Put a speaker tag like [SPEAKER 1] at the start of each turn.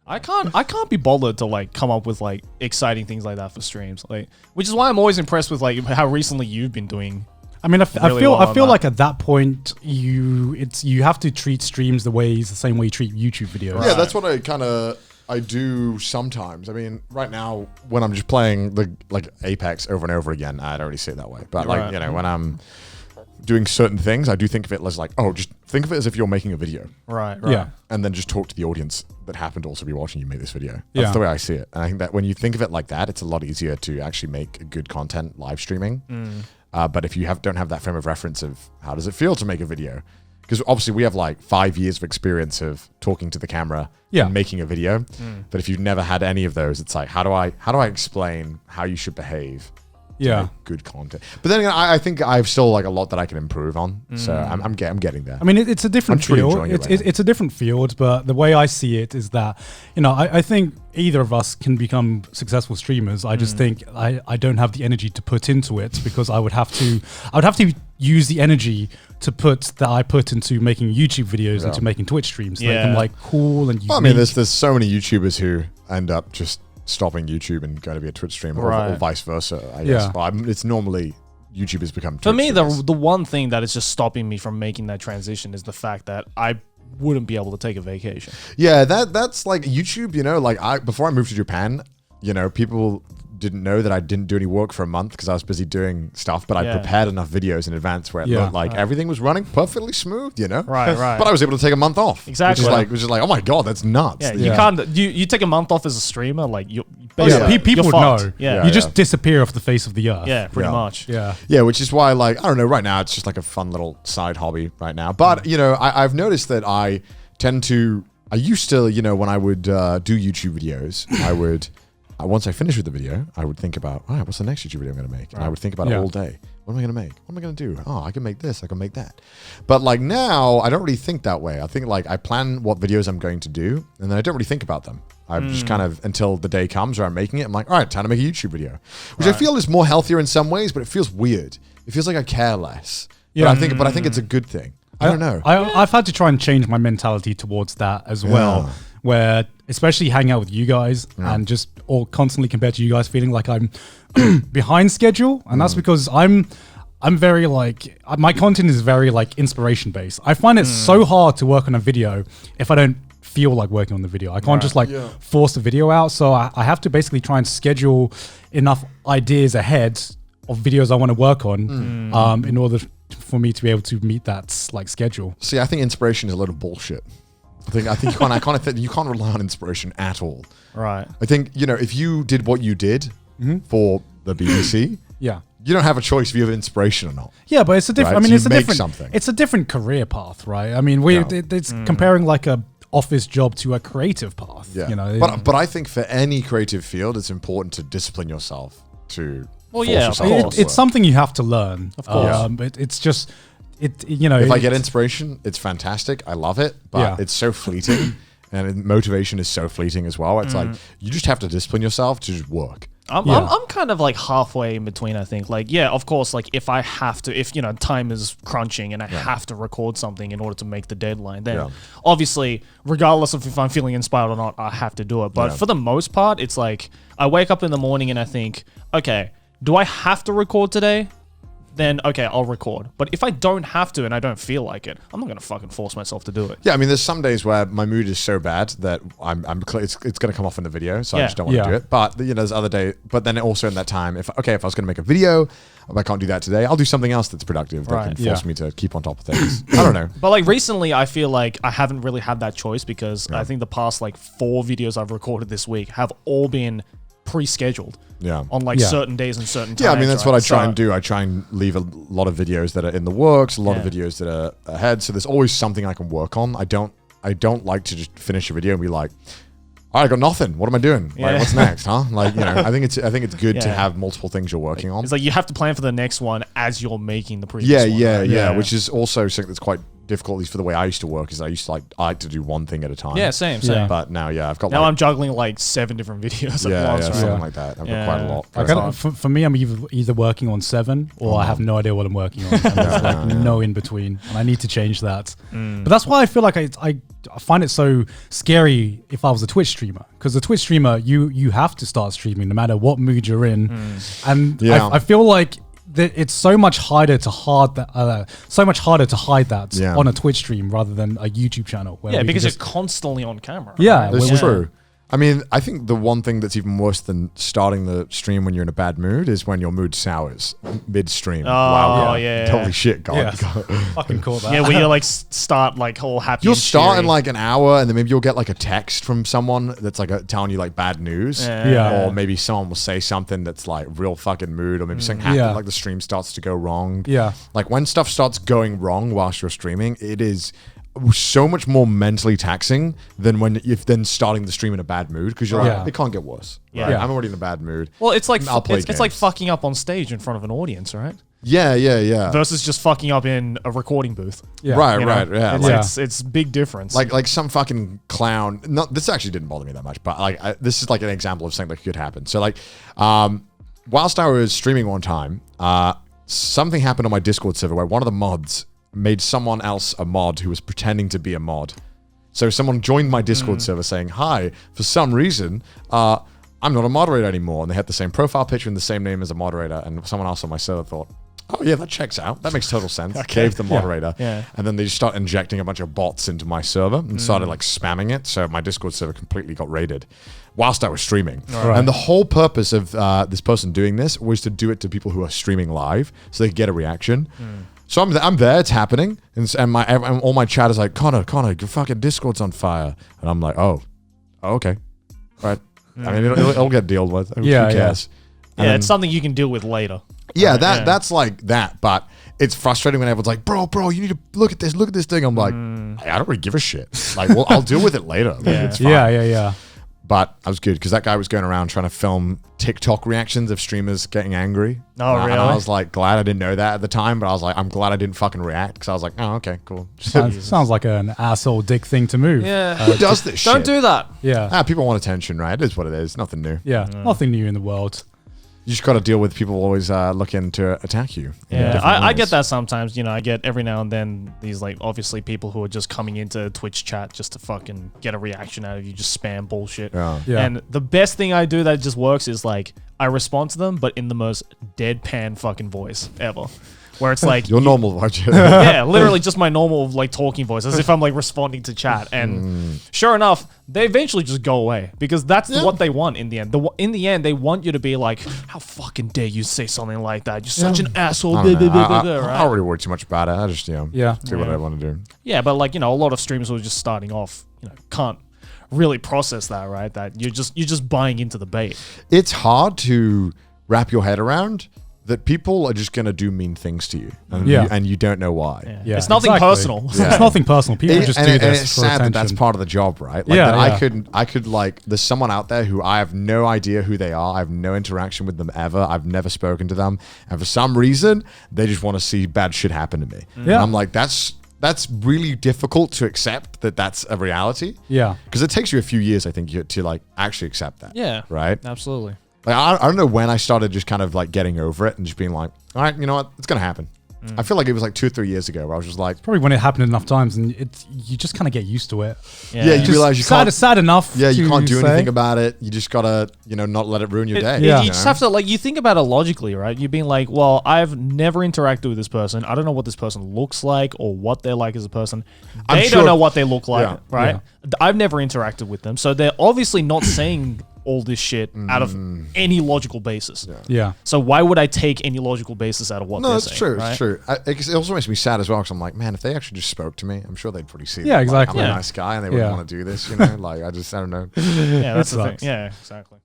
[SPEAKER 1] I can't be bothered to like come up with like exciting things like that for streams. Like, which is why I'm always impressed with like how recently you've been doing.
[SPEAKER 2] I mean, I feel like at that point you have to treat streams the same way you treat YouTube videos.
[SPEAKER 3] Yeah, that's what I do sometimes. I mean, right now when I'm just playing like Apex over and over again, I don't really see it that way. But like when I'm doing certain things, I do think of it as like, oh, just think of it as if you're making a video.
[SPEAKER 1] Right.
[SPEAKER 2] Yeah.
[SPEAKER 3] And then just talk to the audience that happen to also be watching you make this video. That's the way I see it. And I think that when you think of it like that, it's a lot easier to actually make good content live streaming. But if you don't have that frame of reference of how does it feel to make a video? Because obviously we have like 5 years of experience of talking to the camera and making a video. But if you've never had any of those, it's like, how do I explain how you should behave?
[SPEAKER 2] Yeah,
[SPEAKER 3] good content. But then again, I think I've still like a lot that I can improve on. So I'm getting there.
[SPEAKER 2] I mean, it's a different field. It's a different field, but the way I see it is that, you know, I think either of us can become successful streamers. I just think I don't have the energy to put into it because I would have to use the energy that I put into making YouTube videos into making Twitch streams. Make them like cool and unique.
[SPEAKER 3] Well, I mean, there's so many YouTubers who end up just stopping YouTube and going to be a Twitch streamer or vice versa, I guess. Well, it's normally YouTubers become Twitch
[SPEAKER 1] For me,
[SPEAKER 3] streamers.
[SPEAKER 1] the one thing that is just stopping me from making that transition is the fact that I wouldn't be able to take a vacation.
[SPEAKER 3] Yeah, that's like YouTube, you know, like before I moved to Japan, you know, people didn't know that I didn't do any work for a month because I was busy doing stuff, but I prepared enough videos in advance where it looked like everything was running perfectly smooth, you know?
[SPEAKER 1] Right.
[SPEAKER 3] But I was able to take a month off.
[SPEAKER 1] Exactly.
[SPEAKER 3] Which is like, oh my God, that's nuts.
[SPEAKER 1] Yeah, you can't, you take a month off as a streamer, like people
[SPEAKER 2] would know.
[SPEAKER 1] Yeah.
[SPEAKER 2] You just disappear off the face of the earth.
[SPEAKER 1] Yeah, pretty much.
[SPEAKER 2] Yeah,
[SPEAKER 3] which is why, like, I don't know, right now it's just like a fun little side hobby right now. But, you know, I've noticed that I used to, you know, when I would do YouTube videos, once I finished with the video, I would think about, all right, what's the next YouTube video I'm going to make? And I would think about it all day. What am I going to make? What am I going to do? Oh, I can make this. I can make that. But like now, I don't really think that way. I think like I plan what videos I'm going to do, and then I don't really think about them. I'm just kind of, until the day comes where I'm making it, I'm like, all right, time to make a YouTube video. Which I feel is more healthier in some ways, but it feels weird. It feels like I care less. Yeah. But I think it's a good thing. I don't know.
[SPEAKER 2] I've had to try and change my mentality towards that as well. Where especially hanging out with you guys and just all constantly compared to you guys feeling like I'm behind schedule. And that's because I'm very like, my content is very like inspiration based. I find it so hard to work on a video if I don't feel like working on the video. I can't just like force the video out. So I have to basically try and schedule enough ideas ahead of videos I want to work on in order for me to be able to meet that like schedule.
[SPEAKER 3] See, I think inspiration is a lot of bullshit. I think you can't rely on inspiration at all.
[SPEAKER 1] Right.
[SPEAKER 3] I think, you know, if you did what you did for the BBC, you don't have a choice if you have inspiration or not.
[SPEAKER 2] Yeah, but it's a different.
[SPEAKER 3] Right?
[SPEAKER 2] I mean,
[SPEAKER 3] So
[SPEAKER 2] it's a different career path, right? I mean, it's comparing like a office job to a creative path.
[SPEAKER 3] Yeah.
[SPEAKER 2] You know,
[SPEAKER 3] but I think for any creative field, it's important to discipline yourself to.
[SPEAKER 1] Well, yeah, of course.
[SPEAKER 2] It's something you have to learn.
[SPEAKER 1] Of course.
[SPEAKER 2] It's just. You know,
[SPEAKER 3] if I get inspiration, it's fantastic. I love it, but it's so fleeting, and motivation is so fleeting as well. It's like you just have to discipline yourself to just work.
[SPEAKER 1] I'm kind of like halfway in between. I think like of course, like if I have to, if you know time is crunching and I have to record something in order to make the deadline, then obviously, regardless of if I'm feeling inspired or not, I have to do it. But for the most part, it's like I wake up in the morning and I think, okay, do I have to record today? Then okay, I'll record. But if I don't have to and I don't feel like it, I'm not gonna fucking force myself to do it.
[SPEAKER 3] Yeah, I mean, there's some days where my mood is so bad that it's gonna come off in the video, so I just don't want to do it. But you know, there's other day. But then also in that time, if I was gonna make a video, if I can't do that today, I'll do something else that's productive that can force me to keep on top of things. I don't know.
[SPEAKER 1] But like recently, I feel like I haven't really had that choice because I think the past like 4 videos I've recorded this week have all been pre-scheduled on like certain days and certain times.
[SPEAKER 3] Yeah, I mean, that's what I try and do. I try and leave a lot of videos that are in the works, a lot of videos that are ahead. So there's always something I can work on. I don't like to just finish a video and be like, all right, I got nothing. What am I doing? Like, what's next, huh? Like, you know, I think it's good to have multiple things you're working on.
[SPEAKER 1] It's like you have to plan for the next one as you're making the previous one.
[SPEAKER 3] Yeah. Which is also something that's quite difficult for the way I used to work is I like to do one thing at a time.
[SPEAKER 1] Yeah, same.
[SPEAKER 3] But now, I've got
[SPEAKER 1] I'm juggling like 7 different videos at once. Right?
[SPEAKER 3] Something like that. I've got quite a lot.
[SPEAKER 2] For me, I'm either working on 7 or I have no idea what I'm working on. And there's like no in between, and I need to change that. But that's why I feel like I find it so scary if I was a Twitch streamer, because the Twitch streamer, you have to start streaming no matter what mood you're in, and I feel like it's so much harder to hide that on a Twitch stream rather than a YouTube channel. Where
[SPEAKER 1] because you're constantly on camera.
[SPEAKER 2] Yeah,
[SPEAKER 3] that's true. I mean, I think the one thing that's even worse than starting the stream when you're in a bad mood is when your mood sours mid-stream.
[SPEAKER 1] Oh, wow. Yeah.
[SPEAKER 3] Holy shit, God.
[SPEAKER 2] Fucking call that.
[SPEAKER 1] Yeah, where you like start like all happy.
[SPEAKER 3] You'll start in like an hour, and then maybe you'll get like a text from someone that's like telling you like bad news. Or maybe someone will say something that's like real fucking mood, or maybe something happens, like the stream starts to go wrong.
[SPEAKER 2] Yeah.
[SPEAKER 3] Like when stuff starts going wrong whilst you're streaming, it is so much more mentally taxing than when you've then starting the stream in a bad mood, because you're like, it can't get worse. Right? I'm already in a bad mood.
[SPEAKER 1] Well, it's like it's like fucking up on stage in front of an audience, right?
[SPEAKER 3] Yeah.
[SPEAKER 1] Versus just fucking up in a recording booth.
[SPEAKER 3] Yeah. Right. Yeah.
[SPEAKER 1] It's big difference.
[SPEAKER 3] Like some fucking clown. No, this actually didn't bother me that much, but like this is like an example of something that could happen. So like, whilst I was streaming one time, something happened on my Discord server where one of the mods made someone else a mod who was pretending to be a mod. So someone joined my Discord server saying, hi, for some reason, I'm not a moderator anymore. And they had the same profile picture and the same name as a moderator. And someone else on my server thought, oh yeah, that checks out. That makes total sense. Gave the moderator. And then they just start injecting a bunch of bots into my server and started like spamming it. So my Discord server completely got raided whilst I was streaming. And the whole purpose of this person doing this was to do it to people who are streaming live so they could get a reaction. So I'm there, it's happening, and all my chat is like, Connor, your fucking Discord's on fire, and I'm like, oh okay, all right. I mean, it'll get dealt with. Who cares?
[SPEAKER 1] Yeah, it's something you can deal with later.
[SPEAKER 3] Yeah, that's like that, but it's frustrating when everyone's like, bro, you need to look at this thing. I'm like, I don't really give a shit. Like, well, I'll deal with it later. Like, it's fine.
[SPEAKER 2] Yeah.
[SPEAKER 3] But I was good because that guy was going around trying to film TikTok reactions of streamers getting angry.
[SPEAKER 1] Oh, really?
[SPEAKER 3] And I was like, glad I didn't know that at the time, but I was like, I'm glad I didn't fucking react, because I was like, oh, okay, cool.
[SPEAKER 2] Sounds like an asshole dick thing to move.
[SPEAKER 1] Yeah.
[SPEAKER 3] Who does this shit?
[SPEAKER 1] Don't do that.
[SPEAKER 2] Yeah.
[SPEAKER 3] People want attention, right? It is what it is. Nothing new.
[SPEAKER 2] Yeah. Nothing new in the world.
[SPEAKER 3] You just got to deal with people always looking to attack you.
[SPEAKER 1] Yeah, I get that sometimes. You know, I get every now and then these like obviously people who are just coming into Twitch chat just to fucking get a reaction out of you, just spam bullshit.
[SPEAKER 2] Yeah.
[SPEAKER 1] And the best thing I do that just works is like I respond to them, but in the most deadpan fucking voice ever. Where it's like
[SPEAKER 3] your normal voice.
[SPEAKER 1] Yeah, literally just my normal like talking voice, as if I'm like responding to chat. And sure enough, they eventually just go away, because that's what they want in the end. In the end, they want you to be like, how fucking dare you say something like that? You're such an asshole.
[SPEAKER 3] I don't really worry too much about it. I just, do what I want to do.
[SPEAKER 1] Yeah, but like, a lot of streamers who are just starting off, can't really process that, right? That you're just buying into the bait.
[SPEAKER 3] It's hard to wrap your head around that people are just going to do mean things to you, and you don't know why.
[SPEAKER 1] Yeah. It's nothing personal.
[SPEAKER 2] It's nothing personal. People just do this
[SPEAKER 3] and it's
[SPEAKER 2] for
[SPEAKER 3] sad
[SPEAKER 2] attention.
[SPEAKER 3] that's part of the job, right? Like I could like, there's someone out there who I have no idea who they are. I have no interaction with them ever. I've never spoken to them. And for some reason, they just want to see bad shit happen to me. And I'm like, that's really difficult to accept that that's a reality.
[SPEAKER 2] Yeah.
[SPEAKER 3] Because it takes you a few years, I think, to like actually accept that.
[SPEAKER 1] Yeah.
[SPEAKER 3] Right?
[SPEAKER 1] Absolutely.
[SPEAKER 3] Like, I don't know when I started just kind of like getting over it and just being like, all right, you know what? It's going to happen. I feel like it was like 2 or 3 years ago where I was just like,
[SPEAKER 2] probably when it happened enough times, and you just kind of get used to it.
[SPEAKER 3] Yeah, you realize you can't.
[SPEAKER 2] Sad enough.
[SPEAKER 3] Yeah, you can't do anything about it. You just gotta, not let it ruin your day.
[SPEAKER 1] You just have to, like, you think about it logically, right? You're being like, well, I've never interacted with this person. I don't know what this person looks like or what they're like as a person. They don't know what they look like, right? Yeah. I've never interacted with them, so they're obviously not saying all this shit out of any logical basis.
[SPEAKER 2] Yeah.
[SPEAKER 1] So why would I take any logical basis out of what they're saying?
[SPEAKER 3] No, it's true. It also makes me sad as well, because I'm like, man, if they actually just spoke to me, I'm sure they'd probably see that.
[SPEAKER 2] Yeah, exactly.
[SPEAKER 3] Like, I'm a nice guy, and they wouldn't want to do this, Like, I don't know.
[SPEAKER 1] Yeah, that's the thing. Yeah, exactly.